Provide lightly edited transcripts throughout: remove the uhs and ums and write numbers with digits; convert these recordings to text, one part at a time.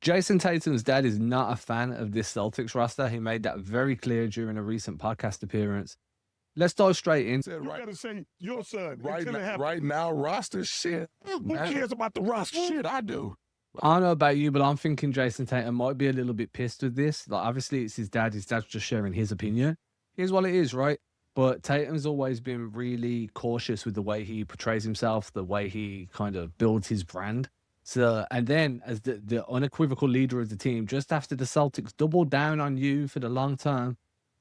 Jayson Tatum's dad is not a fan of this Celtics roster. He made that very clear during a recent podcast appearance. Let's dive straight in. Said, You right, gotta say your son right, until it happens. right now, roster shit. Who Man, cares about the roster? shit, I do. I don't know about you, but I'm thinking Jayson Tatum might be a little bit pissed with this. Like, obviously, it's his dad. His dad's just sharing his opinion. Here's what it is, right? But Tatum's always been really cautious with the way he portrays himself, the way he kind of builds his brand. So, and then as the unequivocal leader of the team, just after the Celtics double down on you for the long term,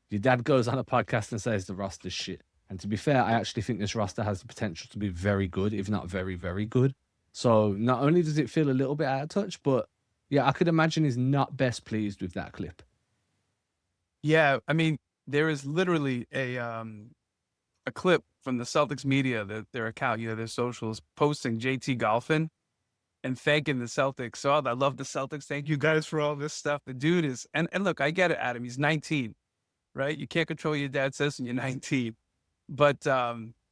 your dad goes on a podcast and says the roster's shit. And to be fair, I actually think this roster has the potential to be very good, if not very, very good. So not only does it feel a little bit out of touch, but yeah, I could imagine he's not best pleased with that clip. Yeah, I mean, there is literally a clip from the Celtics media, their account, their socials, posting JT golfing and thanking the Celtics. So I love the Celtics. Thank you guys for all this stuff. The dude is, and look, I get it, Adam. He's 19, right? You can't control what your dad says when you're 19. But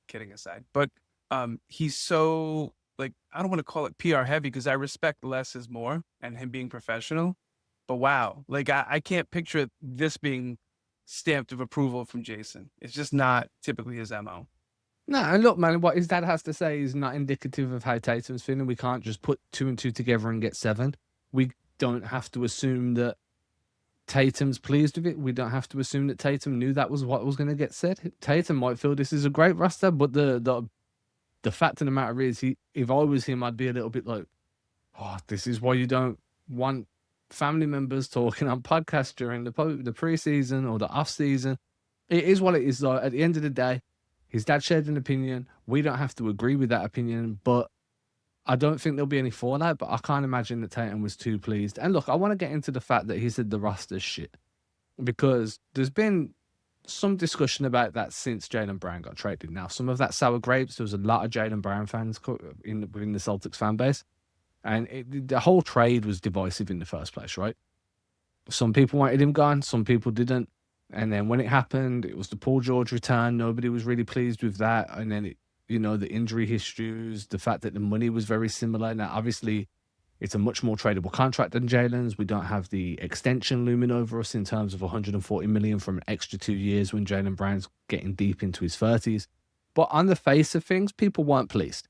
kidding aside, but he's so, like, I don't want to call it PR heavy because I respect less is more and him being professional. But wow, like I can't picture this being stamped of approval from Jayson. It's just not typically his MO. No, and look, man, what his dad has to say is not indicative of how Tatum's feeling. We can't just put 2 and 2 together and get 7. We don't have to assume that Tatum's pleased with it. We don't have to assume that Tatum knew that was what was going to get said. Tatum might feel this is a great roster, but the fact of the matter is, if I was him, I'd be a little bit like, oh, this is why you don't want family members talking on podcasts during the preseason or the off season. It is what it is, though. At the end of the day, his dad shared an opinion. We don't have to agree with that opinion, but I don't think there'll be any fallout. But I can't imagine that Tatum was too pleased. And look, I want to get into the fact that he said the roster's shit, because there's been some discussion about that since Jaylen Brown got traded. Now, some of that sour grapes, there was a lot of Jaylen Brown fans within the Celtics fan base. And the whole trade was divisive in the first place, right? Some people wanted him gone, some people didn't. And then when it happened, it was the Paul George return. Nobody was really pleased with that. And then, the injury histories, the fact that the money was very similar. Now, obviously, it's a much more tradable contract than Jaylen's. We don't have the extension looming over us in terms of $140 million from an extra 2 years when Jaylen Brown's getting deep into his 30s. But on the face of things, people weren't pleased.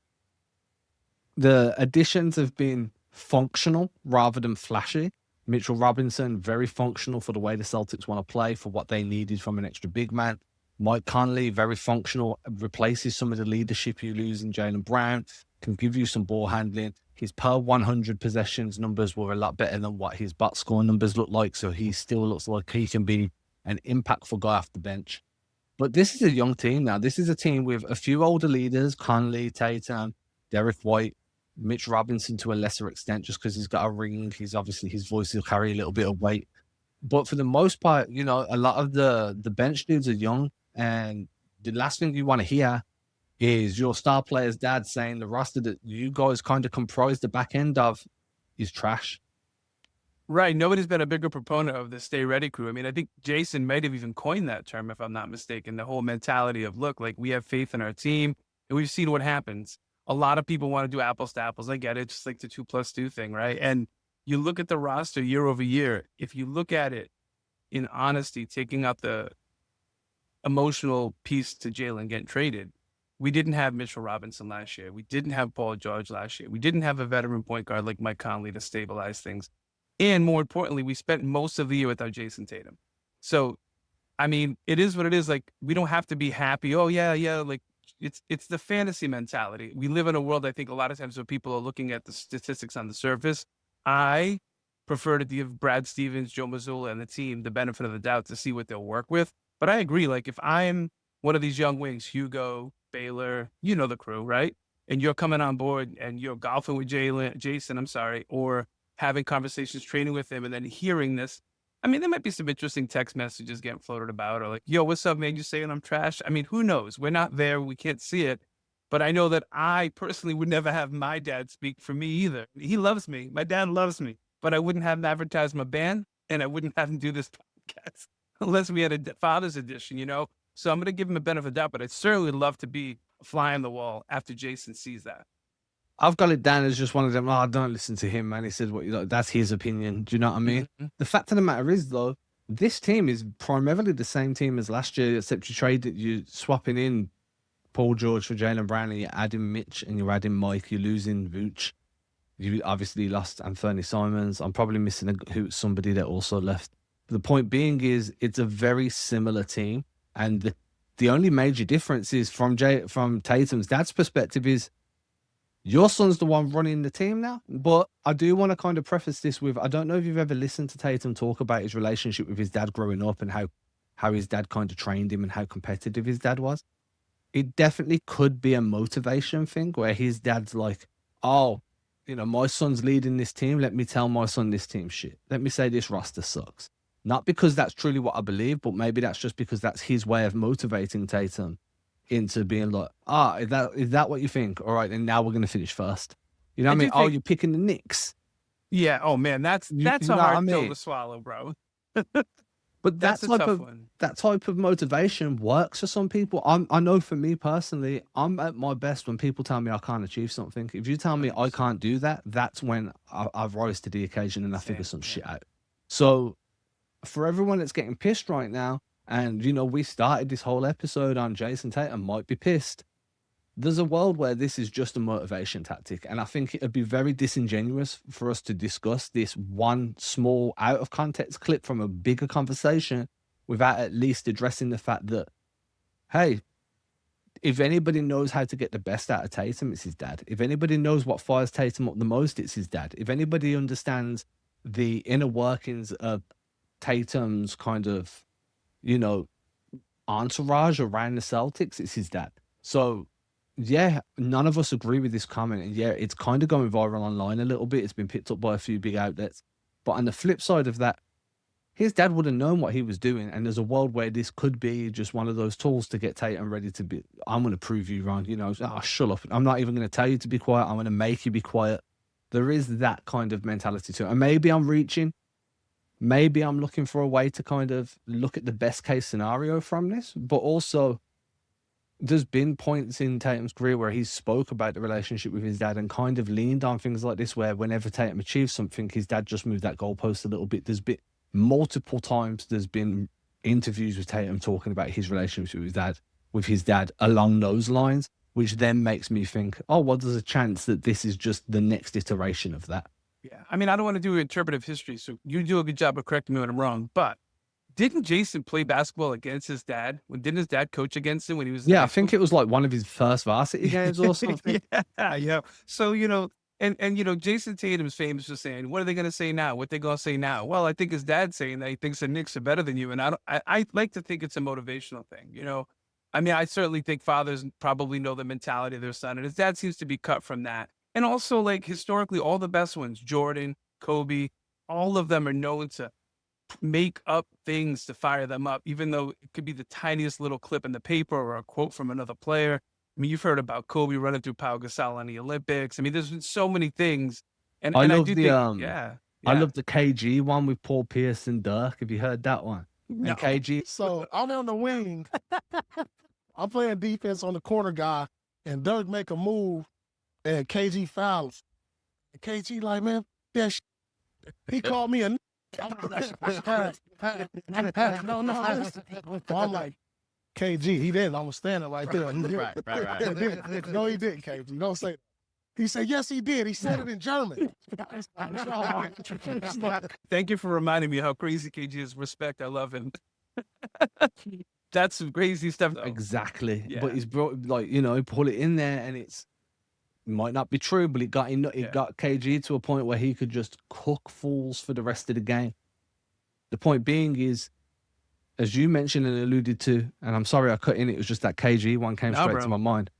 The additions have been functional rather than flashy. Mitchell Robinson, very functional for the way the Celtics want to play, for what they needed from an extra big man. Mike Conley, very functional, replaces some of the leadership you lose in Jaylen Brown, can give you some ball handling. His per 100 possessions numbers were a lot better than what his box score numbers look like, so he still looks like he can be an impactful guy off the bench. But this is a young team now. This is a team with a few older leaders, Conley, Tatum, Derek White, Mitch Robinson to a lesser extent, just because he's got a ring. He's obviously, his voice will carry a little bit of weight. But for the most part, a lot of the bench dudes are young. And the last thing you want to hear is your star player's dad saying the roster that you guys kind of comprise the back end of is trash. Right. Nobody's been a bigger proponent of the stay ready crew. I mean, I think Jayson might have even coined that term, if I'm not mistaken, the whole mentality of, look, like, we have faith in our team and we've seen what happens. A lot of people want to do apples to apples. I get it. Just like the 2+2 thing, right? And you look at the roster year over year. If you look at it in honesty, taking out the emotional piece to Jaylen getting traded, we didn't have Mitchell Robinson last year. We didn't have Paul George last year. We didn't have a veteran point guard like Mike Conley to stabilize things. And more importantly, we spent most of the year without Jayson Tatum. So, I mean, it is what it is. Like, we don't have to be happy. Oh, yeah. Like, it's the fantasy mentality. We live in a world, I think, a lot of times where people are looking at the statistics on the surface. I prefer to give Brad Stevens, Joe Mazzulla, and the team the benefit of the doubt to see what they'll work with. But I agree. Like, if I'm one of these young wings, Hugo, Baylor, the crew, right? And you're coming on board and you're golfing with Jayson, or having conversations, training with him, and then hearing this. I mean, there might be some interesting text messages getting floated about, or like, yo, what's up, man? You saying I'm trash? I mean, who knows? We're not there. We can't see it. But I know that I personally would never have my dad speak for me either. He loves me. My dad loves me. But I wouldn't have him advertise my band, and I wouldn't have him do this podcast unless we had a father's edition, So I'm going to give him a benefit of the doubt, but I'd certainly love to be a fly on the wall after Jayson sees that. I've got it down as just one of them. Oh, don't listen to him, man. He said what you know. That's his opinion. Do you know what I mean? The fact of the matter is, though, this team is primarily the same team as last year, except you're swapping in Paul George for Jaylen Brown, and you're adding Mitch and you're adding Mike. You're losing Vooch. You obviously lost Anthony Simons. I'm probably missing somebody that also left. The point being is, it's a very similar team, and the only major difference is from Tatum's dad's perspective is your son's the one running the team now. But I do want to kind of preface this with, I don't know if you've ever listened to Tatum talk about his relationship with his dad growing up and how his dad kind of trained him and how competitive his dad was. It definitely could be a motivation thing where his dad's like, oh, you know, my son's leading this team. Let me tell my son this team shit. Let me say this roster sucks. Not because that's truly what I believe, but maybe that's just because that's his way of motivating Tatum into being like, is that what you think? All right, and now we're going to finish first. You know what I mean? Oh, you're picking the Knicks. Yeah. Oh man, that's a hard pill to swallow, bro. But that type of motivation works for some people. I know for me personally, I'm at my best when people tell me I can't achieve something. If you tell me I can't do that, that's when I rise to the occasion and I figure some shit out. So for everyone that's getting pissed right now, and you know, we started this whole episode on Jayson Tatum might be pissed. There's a world where this is just a motivation tactic, and I think it'd be very disingenuous for us to discuss this one small out of context clip from a bigger conversation without at least addressing the fact that, hey, if anybody knows how to get the best out of Tatum, it's his dad. If anybody knows what fires Tatum up the most, it's his dad. If anybody understands the inner workings of Tatum's kind of, you know, entourage around the Celtics, it's his dad. So yeah, none of us agree with this comment, and yeah, it's kind of going viral online a little bit. It's been picked up by a few big outlets, but on the flip side of that, his dad would have known what he was doing, and there's a world where this could be just one of those tools to get Tatum ready to be, I'm going to prove you wrong, you know, shut up, I'm not even going to tell you to be quiet, I'm going to make you be quiet. There is that kind of mentality to it, and maybe I'm reaching. Maybe I'm looking for a way to kind of look at the best case scenario from this, but also there's been points in Tatum's career where he spoke about the relationship with his dad and kind of leaned on things like this, where whenever Tatum achieves something, his dad just moved that goalpost a little bit. There's been multiple times there's been interviews with Tatum talking about his relationship with his dad along those lines, which then makes me think, oh, well, there's a chance that this is just the next iteration of that. Yeah. I mean, I don't want to do interpretive history, so you do a good job of correcting me when I'm wrong, but didn't Jayson play basketball against his dad? Didn't his dad coach against him when he was? Yeah, I think it was like one of his first varsity games or something. Yeah. So, you know, and you know, Jayson Tatum's famous for saying, what are they going to say now? What they going to say now? Well, I think his dad's saying that he thinks the Knicks are better than you. And I like to think it's a motivational thing, you know? I mean, I certainly think fathers probably know the mentality of their son, and his dad seems to be cut from that. And also, like, historically, all the best ones, Jordan, Kobe, all of them are known to make up things to fire them up, even though it could be the tiniest little clip in the paper or a quote from another player. I mean, you've heard about Kobe running through Pau Gasol in the Olympics. I mean, there's been so many things. And I love I love the KG one with Paul Pierce and Dirk. Have you heard that one? No. And KG. So I'm on the wing. I'm playing defense on the corner guy, and Dirk make a move, and KG fouls. And KG like, man, he called me a. I'm like, KG, he didn't. I was standing right there. Right. No, he didn't, KG. Don't say that. He said, yes, he did. He said it in German. Thank you for reminding me how crazy KG is. Respect. I love him. That's some crazy stuff. Though. Exactly. Yeah. But he's brought, like, you know, he put it in there, and it might not be true, but it got KG to a point where he could just cook fools for the rest of the game. The point being is, as you mentioned and alluded to, and I'm sorry I cut in, it was just that KG one came straight to my mind.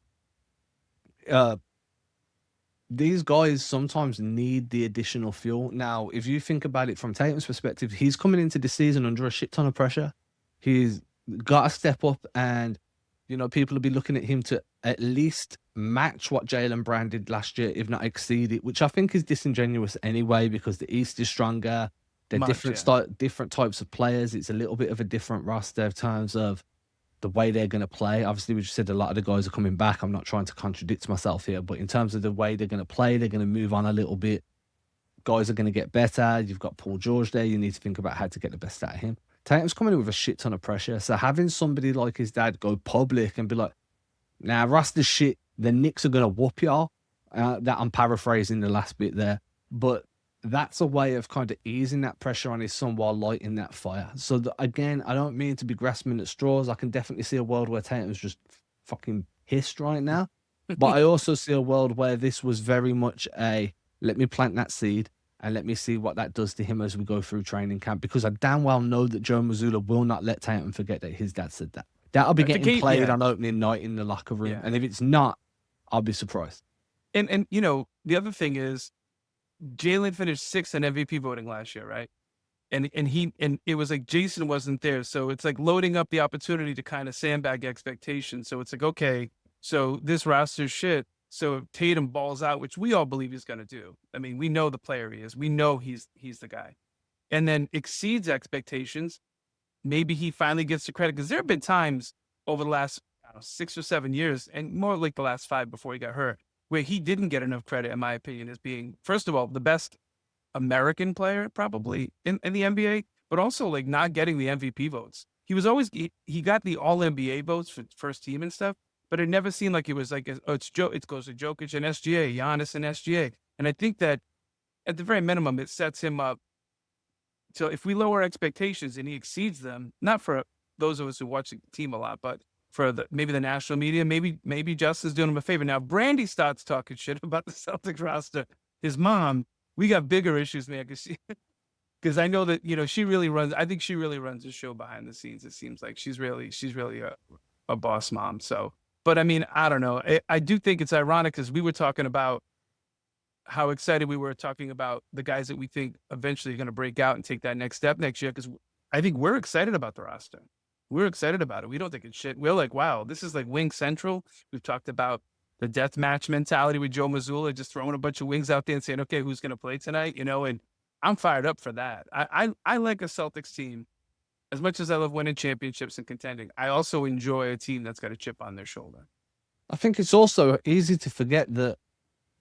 These guys sometimes need the additional fuel. Now, if you think about it from Tatum's perspective, he's coming into this season under a shit ton of pressure. He's got to step up, and, you know, people will be looking at him to at least match what Jaylen Brown did last year, if not exceed it, which I think is disingenuous anyway, because the East is stronger. They're different types of players. It's a little bit of a different roster in terms of the way they're going to play. Obviously, we just said a lot of the guys are coming back. I'm not trying to contradict myself here, but in terms of the way they're going to play, they're going to move on a little bit. Guys are going to get better. You've got Paul George there. You need to think about how to get the best out of him. Tatum's coming in with a shit ton of pressure. So having somebody like his dad go public and be like, nah, roster shit, the Knicks are going to whoop y'all. That I'm paraphrasing the last bit there. But that's a way of kind of easing that pressure on his son while lighting that fire. So again, I don't mean to be grasping at straws. I can definitely see a world where Tatum's just fucking pissed right now. But I also see a world where this was very much a, let me plant that seed and let me see what that does to him as we go through training camp. Because I damn well know that Joe Mazzulla will not let Tatum forget that his dad said that. That'll be getting played on opening night in the locker room. Yeah. And if it's not, I'll be surprised. And you know, the other thing is, Jalen finished 6th in MVP voting last year, right? And it was like Jayson wasn't there. So it's like loading up the opportunity to kind of sandbag expectations. So it's like, okay, so this roster's shit. So if Tatum balls out, which we all believe he's going to do. I mean, we know the player he is. We know he's the guy. And then exceeds expectations. Maybe he finally gets the credit. Because there have been times over the last 6 or 7 years, and more like the last 5 before he got hurt, where he didn't get enough credit, in my opinion, as being, first of all, the best American player probably in the NBA, but also like not getting the MVP votes. He was always, he got the all NBA votes for first team and stuff, but it never seemed like it was like, oh, it goes to Jokic and SGA, Giannis and SGA. And I think that at the very minimum, it sets him up. So if we lower expectations and he exceeds them, not for those of us who watch the team a lot, but for maybe the national media, maybe Justin's doing him a favor. Now, Brandy starts talking shit about the Celtics roster. His mom, we got bigger issues, man, because I know that, you know, she really runs the show behind the scenes. It seems like she's really a boss mom. So, but I mean, I don't know. I do think it's ironic because we were talking about how excited we were talking about the guys that we think eventually are going to break out and take that next step next year. Because I think we're excited about the roster. We're excited about it. We don't think it's shit. We're like, wow, this is like wing central. We've talked about the death match mentality with Joe Mazzulla, just throwing a bunch of wings out there and saying, okay, who's going to play tonight? You know, and I'm fired up for that. I like a Celtics team as much as I love winning championships and contending. I also enjoy a team that's got a chip on their shoulder. I think it's also easy to forget that,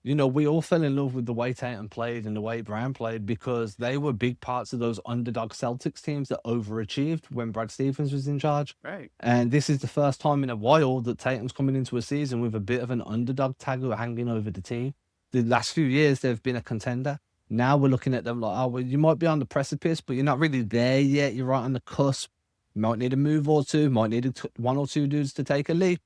you know, we all fell in love with the way Tatum played and the way Brown played because they were big parts of those underdog Celtics teams that overachieved when Brad Stevens was in charge. Right. And this is the first time in a while that Tatum's coming into a season with a bit of an underdog tag hanging over the team. The last few years, they've been a contender. Now we're looking at them like, oh, well, you might be on the precipice, but you're not really there yet. You're right on the cusp. You might need a move or two, might need one or two dudes to take a leap.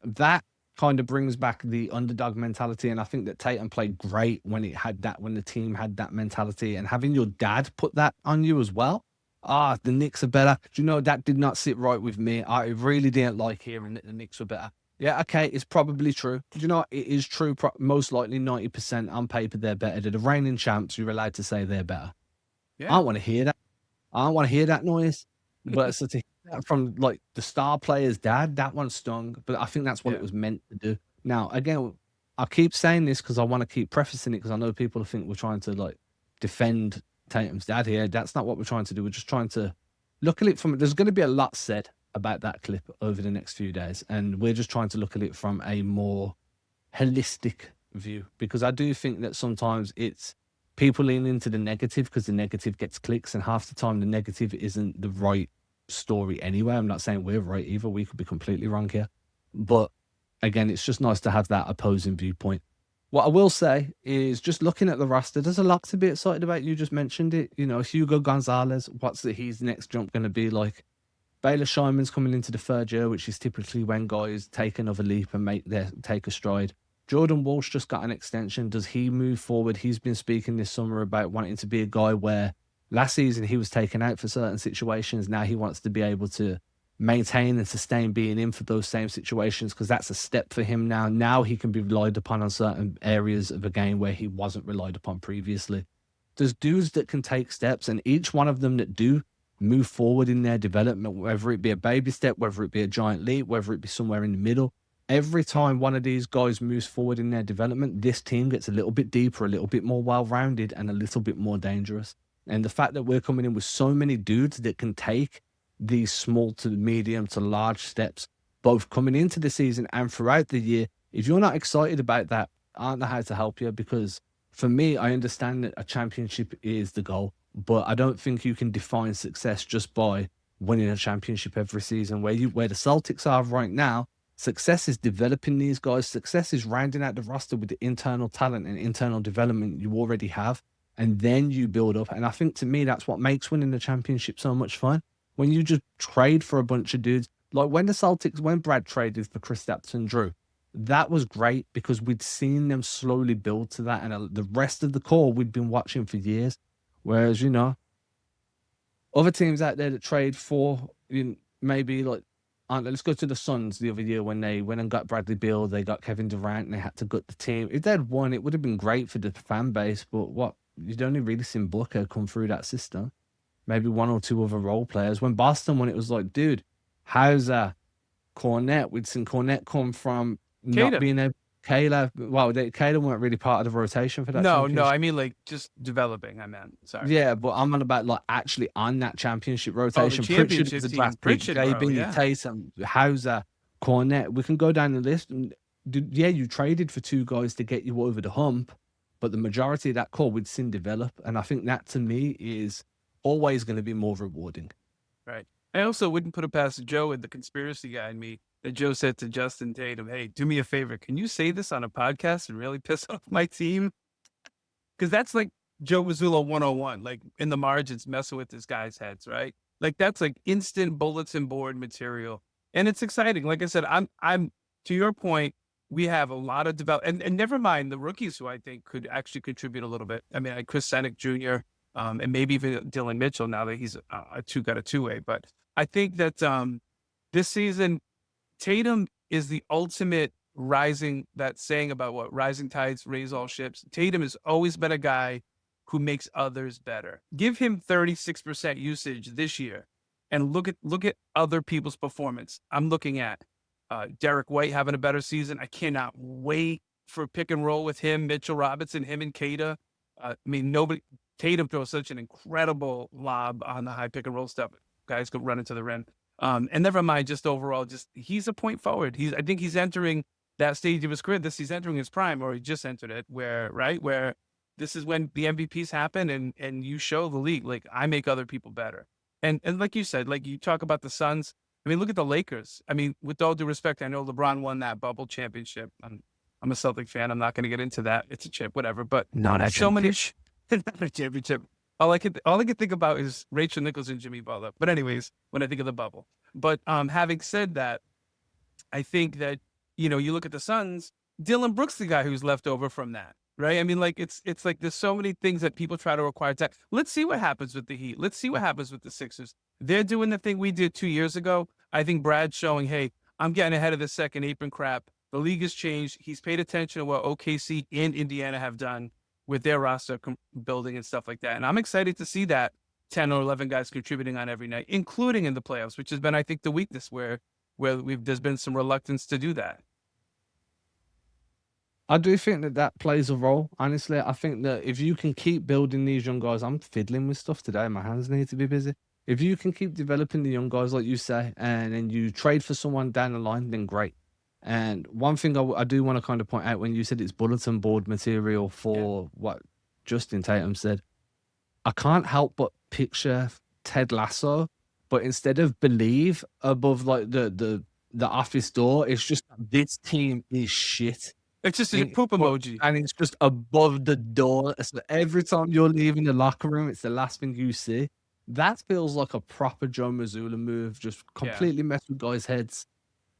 That kind of brings back the underdog mentality. And I think that Tatum played great when the team had that mentality, and having your dad put that on you as well. The Knicks are better. Do you know, that did not sit right with me. I really didn't like hearing that the Knicks were better. Yeah, okay, it's probably true. Do you know what? It is true. Most likely 90% on paper, they're better. They're the reigning champs. You're allowed to say they're better. Yeah. I don't want to hear that. I don't want to hear that noise. But so to hear that from like the star player's dad, that one stung. But I think that's what it was meant to do. Now, again, I keep saying this because I want to keep prefacing it because I know people think we're trying to like defend Tatum's dad here. That's not what we're trying to do. We're just trying to look at it from, there's going to be a lot said about that clip over the next few days. And we're just trying to look at it from a more holistic view, because I do think that sometimes it's people lean into the negative because the negative gets clicks, and half the time the negative isn't the right story anyway. I'm not saying we're right either. We could be completely wrong here. But again, it's just nice to have that opposing viewpoint. What I will say is, just looking at the roster, there's a lot to be excited about. You just mentioned it. You know, Hugo Gonzalez, what's his next jump going to be like? Baylor Scheinman's coming into the third year, which is typically when guys take another leap and take a stride. Jordan Walsh just got an extension. Does he move forward? He's been speaking this summer about wanting to be a guy where last season he was taken out for certain situations. Now he wants to be able to maintain and sustain being in for those same situations, because that's a step for him now. Now he can be relied upon on certain areas of a game where he wasn't relied upon previously. There's dudes that can take steps, and each one of them that do move forward in their development, whether it be a baby step, whether it be a giant leap, whether it be somewhere in the middle. Every time one of these guys moves forward in their development, this team gets a little bit deeper, a little bit more well-rounded, and a little bit more dangerous. And the fact that we're coming in with so many dudes that can take these small to medium to large steps, both coming into the season and throughout the year. If you're not excited about that, I don't know how to help you, because for me, I understand that a championship is the goal, but I don't think you can define success just by winning a championship every season. Where the Celtics are right now, success is developing these guys. Success is rounding out the roster with the internal talent and internal development you already have, and then you build up. And I think, to me, that's what makes winning the championship so much fun. When you just trade for a bunch of dudes, like when Brad traded for Kristaps and Drew, that was great because we'd seen them slowly build to that, and the rest of the core we'd been watching for years. Whereas, other teams out there that trade for, maybe like, let's go to the Suns the other year when they went and got Bradley Beal, they got Kevin Durant, and they had to gut the team. If they'd won, it would have been great for the fan base, but you'd only really seen Booker come through that system. Maybe one or two other role players. When Boston won, it was like, dude, how's Cornette? We'd seen Cornette come from not being able. Kayla weren't really part of the rotation for that. No, I mean, like, just developing. I meant, sorry. Yeah, but I'm on about like actually on that championship rotation. The championship Pritchard team. Pritchard, bro, Tatum, Hauser, Cornette. We can go down the list. And you traded for two guys to get you over the hump, but the majority of that core we'd seen develop, and I think that, to me, is always going to be more rewarding. Right. I also wouldn't put it past Joe and the conspiracy guy in me that Joe said to Justin Tatum, hey, do me a favor. Can you say this on a podcast and really piss off my team? Because that's like Joe Mazzulla 101, like in the margins, messing with this guy's heads, right? Like that's like instant bulletin board material. And it's exciting. Like I said, I'm to your point, we have a lot of development, and never mind the rookies who I think could actually contribute a little bit. I mean, like Chris Senick Jr., and maybe even Dylan Mitchell now that he's got a two-way. But I think that this season, Tatum is the ultimate that saying about what rising tides raise all ships. Tatum has always been a guy who makes others better. Give him 36% usage this year and look at other people's performance. I'm looking at Derek White having a better season. I cannot wait for pick and roll with him, Mitchell Robinson, him and Kata. Tatum throws such an incredible lob on the high pick and roll stuff. Guys go run into the rim. And never mind, just overall, he's a point forward. I think he's entering that stage of his career. He's entering his prime, or he just entered it, where this is when the MVPs happen and you show the league, like, I make other people better. And like you said, like you talk about the Suns. I mean, look at the Lakers. I mean, with all due respect, I know LeBron won that bubble championship. I'm a Celtic fan. I'm not going to get into that. It's a chip, whatever. But not a championship. Not a championship. All I can think about is Rachel Nichols and Jimmy Butler. But anyways, when I think of the bubble. But having said that, I think that, you look at the Suns, Dylan Brooks, the guy who's left over from that, right? I mean, like, it's like there's so many things that people try to require. Let's see what happens with the Heat. Let's see what happens with the Sixers. They're doing the thing we did 2 years ago. I think Brad's showing, hey, I'm getting ahead of the second apron crap. The league has changed. He's paid attention to what OKC and Indiana have done with their roster building and stuff like that. And I'm excited to see that 10 or 11 guys contributing on every night, including in the playoffs, which has been, I think, the weakness where there's been some reluctance to do that. I do think that plays a role. Honestly, I think that if you can keep building these young guys, I'm fiddling with stuff today. My hands need to be busy. If you can keep developing the young guys, like you say, and then you trade for someone down the line, then great. And one thing I do want to kind of point out, when you said it's bulletin board material for what Justin Tatum said, I can't help but picture Ted Lasso, but instead of believe above like the office door, it's just, this team is shit. It's just a poop emoji. And it's just above the door. So every time you're leaving the locker room, it's the last thing you see. That feels like a proper Joe Mazzulla move, just completely mess with guys' heads.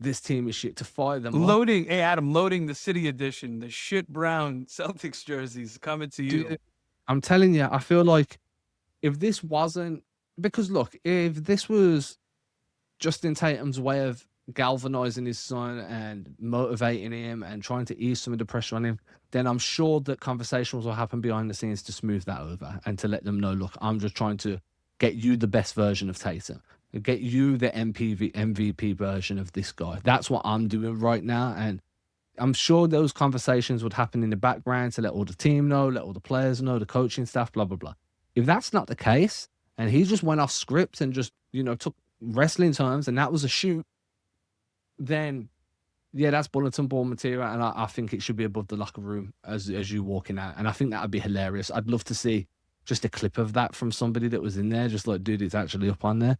This team is shit, to fire them. Loading the city edition, the shit brown Celtics jerseys coming to you. Dude, I'm telling you, I feel like if this wasn't, because look, if this was Justin Tatum's way of galvanizing his son and motivating him and trying to ease some of the pressure on him, then I'm sure that conversations will happen behind the scenes to smooth that over and to let them know, look, I'm just trying to get you the best version of Tatum, get you the MVP version of this guy. That's what I'm doing right now. And I'm sure those conversations would happen in the background to let all the team know, let all the players know, the coaching staff, blah, blah, blah. If that's not the case, and he just went off script and just, took wrestling terms, and that was a shoot, then yeah, that's bulletin board material, and I think it should be above the locker room as you walking out, and I think that would be hilarious. I'd love to see just a clip of that from somebody that was in there, just like, dude, it's actually up on there.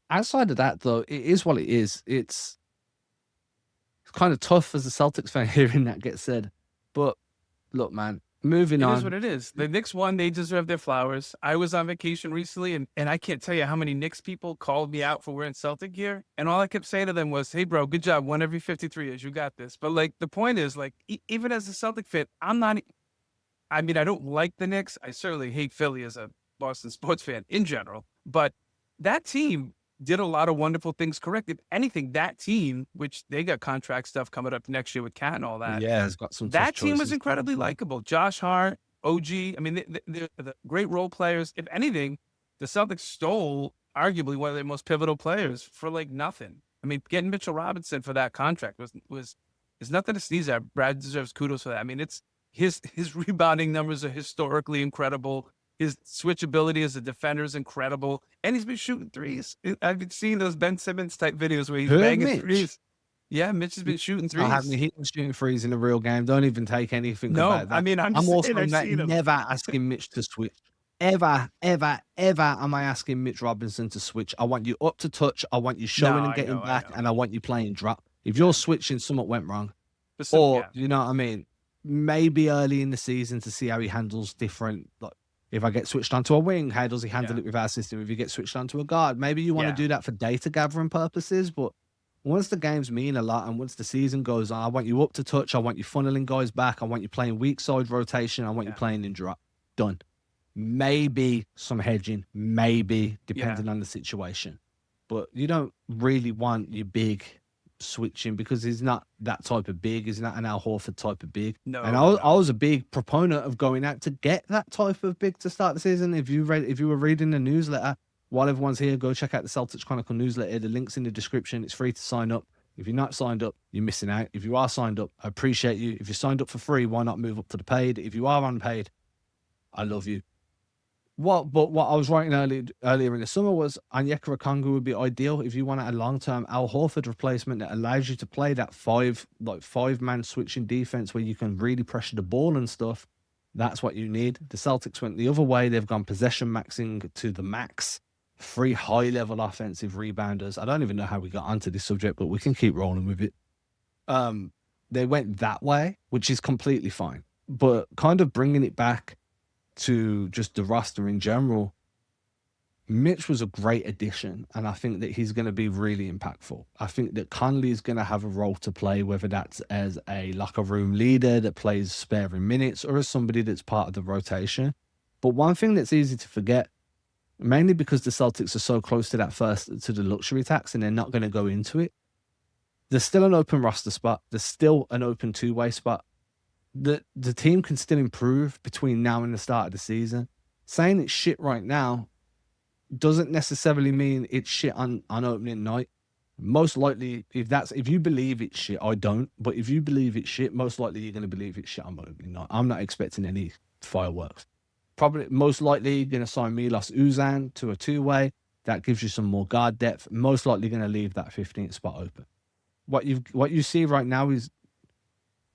Outside of that, though, it is what it is. It's kind of tough as a Celtics fan hearing that get said, but look, man, moving on. It is what it is. The Knicks won. They deserve their flowers. I was on vacation recently, and I can't tell you how many Knicks people called me out for wearing Celtic gear. And all I kept saying to them was, hey, bro, good job. 1 every 53 years. You got this. But, like, the point is, like, even as a Celtic fan, I don't like the Knicks. I certainly hate Philly as a Boston sports fan in general. But that team did a lot of wonderful things correct. If anything, that team, which they got contract stuff coming up next year with Cat and all that. Yeah, it's got some That tough team was choices. incredibly likable. Josh Hart, OG. I mean, they're the great role players. If anything, the Celtics stole arguably one of their most pivotal players for like nothing. I mean, getting Mitchell Robinson for that contract is nothing to sneeze at. Brad deserves kudos for that. I mean, it's his rebounding numbers are historically incredible. His switchability as a defender is incredible, and he's been shooting threes. I've been seeing those Ben Simmons type videos where he's banging Mitch? threes. Yeah, Mitch has been shooting threes. I haven't hit him shooting threes in a real game. Don't even take anything No, about that. I mean, I'm also saying I've seen him. never asking Mitch to switch. Ever am I asking Mitch Robinson to switch. I want you up to touch. I want you showing No, and I getting know, I back, know. and I want you playing drop. If you're switching, something went wrong. But Or, you know what I mean? Maybe early in the season to see how he handles different, like, if I get switched onto a wing, how does he handle it with our system? If you get switched onto a guard, maybe you want to do that for data gathering purposes. But once the games mean a lot and once the season goes on, I want you up to touch. I want you funneling guys back. I want you playing weak side rotation. I want you playing in drop. Done. Maybe some hedging, maybe depending on the situation. But you don't really want your big switching because he's not that type of big. He's not an Al Horford type of big. No, and I was a big proponent of going out to get that type of big to start the season. If you were reading the newsletter, while everyone's here, go check out the Celtics Chronicle newsletter. The link's in the description. It's free to sign up. If you're not signed up, you're missing out. If you are signed up, I appreciate you. If you're signed up for free, why not move up to the paid? If you are unpaid, I love you. But what I was writing earlier in the summer was Onyeka Okongwu would be ideal if you want a long-term Al Horford replacement that allows you to play that five-man switching defense where you can really pressure the ball and stuff. That's what you need. The Celtics went the other way. They've gone possession maxing to the max. 3 high-level offensive rebounders. I don't even know how we got onto this subject, but we can keep rolling with it. They went that way, which is completely fine. But kind of bringing it back to just the roster in general, Mitch was a great addition, and I think that he's going to be really impactful. I think that Conley is going to have a role to play, whether that's as a locker room leader that plays sparing minutes or as somebody that's part of the rotation. But one thing that's easy to forget, mainly because the Celtics are so close to the luxury tax and they're not going to go into it, there's still an open roster spot. There's still an open two-way spot. The team can still improve between now and the start of the season. Saying it's shit right now doesn't necessarily mean it's shit on opening night. Most likely, if you believe it's shit, I don't. But if you believe it's shit, most likely you're going to believe it's shit on opening night. I'm not expecting any fireworks. Probably, most likely, you're going to sign Milos Uzan to a two-way. That gives you some more guard depth. Most likely going to leave that 15th spot open. What you see right now is,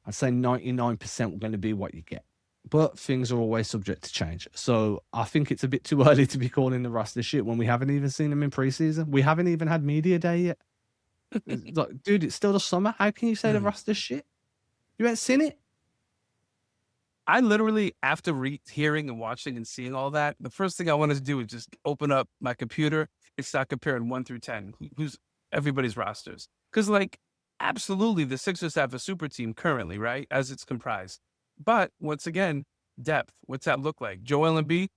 I'd say 99% going to be what you get. But things are always subject to change. So I think it's a bit too early to be calling the roster shit when we haven't even seen them in preseason. We haven't even had media day yet. Like, dude, it's still the summer. How can you say the roster shit? You ain't seen it? I literally, after hearing and watching and seeing all that, the first thing I wanted to do is just open up my computer and start comparing 1 through 10, who's everybody's rosters. Because, like, absolutely, the Sixers have a super team currently, right, as it's comprised. But once again, depth. What's that look like? Joel Embiid,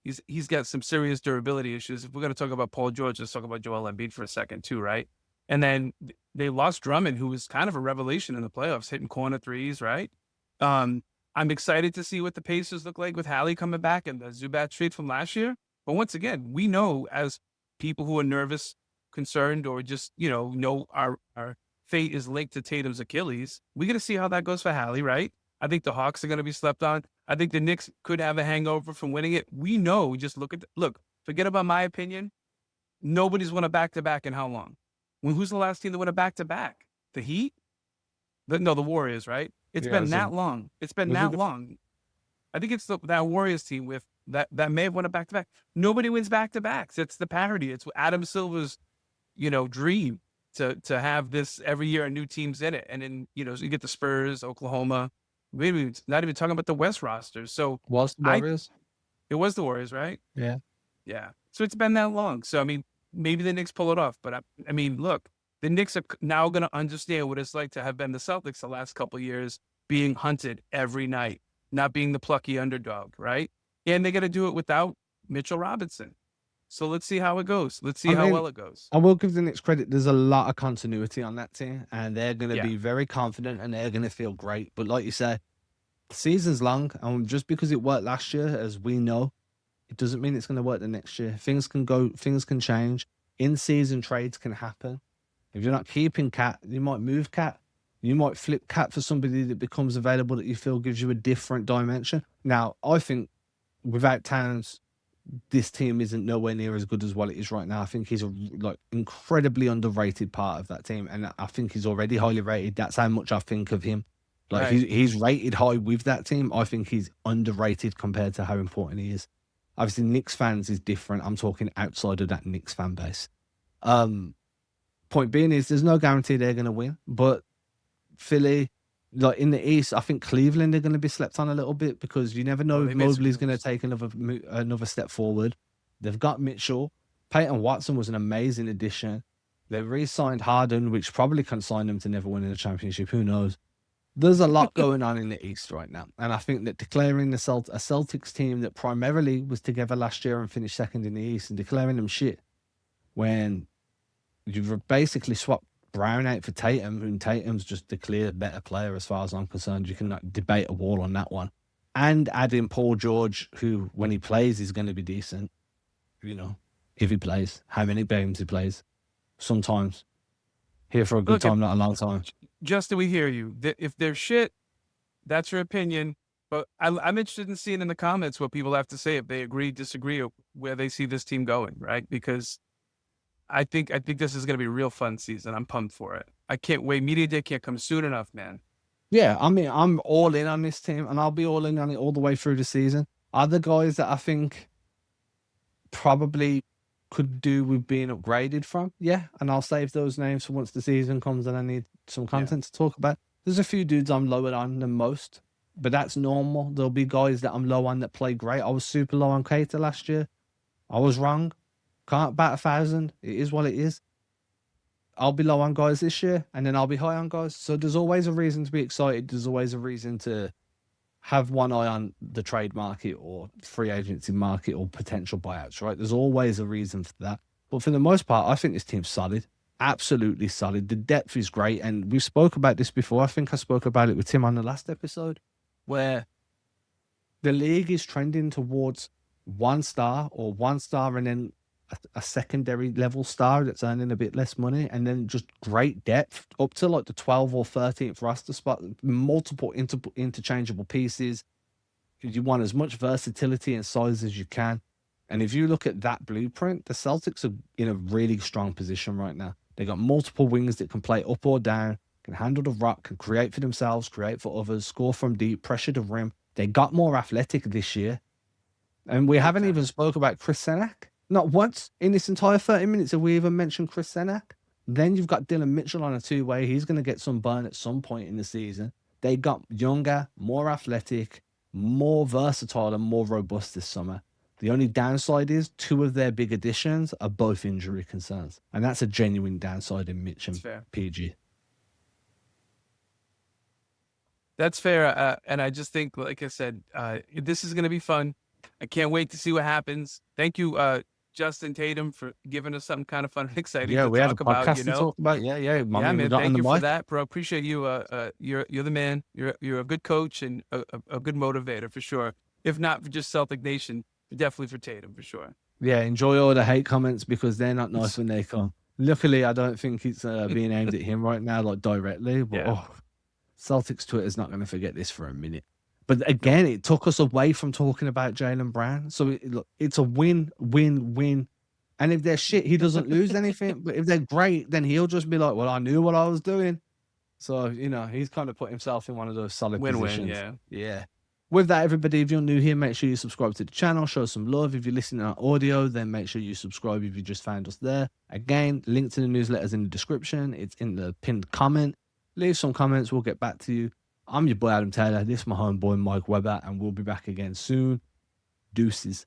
he's got some serious durability issues. If we're going to talk about Paul George, let's talk about Joel Embiid for a second too, right? And then they lost Drummond, who was kind of a revelation in the playoffs, hitting corner threes, right? I'm excited to see what the Pacers look like with Hallie coming back and the Zubac trade from last year. But once again, we know as people who are nervous, concerned, or just, know our fate is linked to Tatum's Achilles. We're going to see how that goes for Hallie, right? I think the Hawks are going to be slept on. I think the Knicks could have a hangover from winning it. We know, just look, forget about my opinion. Nobody's won a back-to-back in how long? Who's the last team that won a back-to-back? The Heat? The Warriors, right? It's Yeah, been was that it- long. It's been was it that the- long. I think it's that Warriors team with that may have won a back-to-back. Nobody wins back-to-backs. It's the parody. It's Adam Silver's, dream to have this every year and new teams in it. And then, so you get the Spurs, Oklahoma. Maybe it's not even talking about the West rosters. So Was the I- Warriors? it was the Warriors, right? Yeah. Yeah. So it's been that long. So, I mean, maybe the Knicks pull it off. But, I mean, look, the Knicks are now going to understand what it's like to have been the Celtics the last couple of years, being hunted every night, not being the plucky underdog, right? And they got to do it without Mitchell Robinson. So let's see how it goes. Let's see I how mean, well it goes. I will give the Knicks credit. There's a lot of continuity on that team, and they're going to Yeah. be very confident, and they're going to feel great. But like you say, the season's long, and just because it worked last year, as we know, it doesn't mean it's going to work the next year. Things can change. In-season trades can happen. If you're not keeping Cat, you might move Cat. You might flip Cat for somebody that becomes available that you feel gives you a different dimension. Now, I think without Towns, this team isn't nowhere near as good as what it is right now. I think he's a incredibly underrated part of that team, and I think he's already highly rated. That's how much I think of him. Right. He's rated high with that team. I think he's underrated compared to how important he is. Obviously, Knicks fans is different. I'm talking outside of that Knicks fan base. Point being is there's no guarantee they're going to win, but Philly, in the East, I think Cleveland are going to be slept on a little bit because you never know Oh, if they made some Mobley's going to moves. take another step forward. They've got Mitchell. Peyton Watson was an amazing addition. They re-signed Harden, which probably consigned them to never winning a championship. Who knows? There's a lot going on in the East right now. And I think that declaring a Celtics team that primarily was together last year and finished second in the East and declaring them shit when you've basically swapped Brown out for Tatum, and Tatum's just the clear better player as far as I'm concerned. You can debate a wall on that one. And add in Paul George, who, when he plays, is going to be decent. If he plays, how many games he plays. Sometimes. Here for a good Look, if- time, not a long time. Justin, we hear you. If they're shit, that's your opinion. But I'm interested in seeing in the comments what people have to say, if they agree, disagree, or where they see this team going, right? Because I think this is going to be a real fun season. I'm pumped for it. I can't wait. Media Day can't come soon enough, man. Yeah, I mean, I'm all in on this team, and I'll be all in on it all the way through the season. Other guys that I think probably could do with being upgraded from, yeah, and I'll save those names for once the season comes and I need some content to talk about. There's a few dudes I'm lower on than most, but that's normal. There'll be guys that I'm low on that play great. I was super low on Keita last year. I was wrong. Can't bat 1,000. It is what it is. I'll be low on guys this year, and then I'll be high on guys. So there's always a reason to be excited. There's always a reason to have one eye on the trade market or free agency market or potential buyouts, right? There's always a reason for that. But for the most part, I think this team's solid. Absolutely solid. The depth is great. And we spoke about this before. I think I spoke about it with Tim on the last episode, where the league is trending towards one star and then a secondary level star that's earning a bit less money, and then just great depth up to like the 12th or 13th roster spot, multiple interchangeable pieces. You want as much versatility and size as you can. And if you look at that blueprint, the Celtics are in a really strong position right now. They got multiple wings that can play up or down, can handle the rock, can create for themselves, create for others, score from deep, pressure the rim. They got more athletic this year. And we haven't even spoke about Chris Senak. Not once in this entire 30 minutes have we even mentioned Chris Senak. Then you've got Dylan Mitchell on a two-way. He's going to get some burn at some point in the season. They got younger, more athletic, more versatile, and more robust this summer. The only downside is two of their big additions are both injury concerns. And that's a genuine downside in Mitch and That's fair. PG. That's fair. And I just think, like I said, this is going to be fun. I can't wait to see what happens. Thank you, Justin Tatum, for giving us something kind of fun and exciting Yeah, to we had a talk about. podcast to talk about. Yeah. Yeah, Man, man. Thank you for that, bro. Appreciate you. You're the man. You're a good coach and a good motivator for sure. If not for just Celtic Nation, definitely for Tatum for sure. Yeah, enjoy all the hate comments because they're not nice when they come. Luckily, I don't think it's being aimed at him right now, like directly. But Yeah. Celtics Twitter's not going to forget this for a minute. But again, it took us away from talking about Jaylen Brown. So look, it's a win, win, win, And if they're shit, he doesn't lose anything. But if they're great, then he'll just be like, well, I knew what I was doing. So, he's kind of put himself in one of those solid Win-win, positions. Yeah. With that, everybody, if you're new here, make sure you subscribe to the channel, show some love. If you're listening on audio, then make sure you subscribe if you just found us there. Again, link to the newsletters in the description. It's in the pinned comment. Leave some comments. We'll get back to you. I'm your boy, Adam Taylor. This is my homeboy, Mike Weber, and we'll be back again soon. Deuces.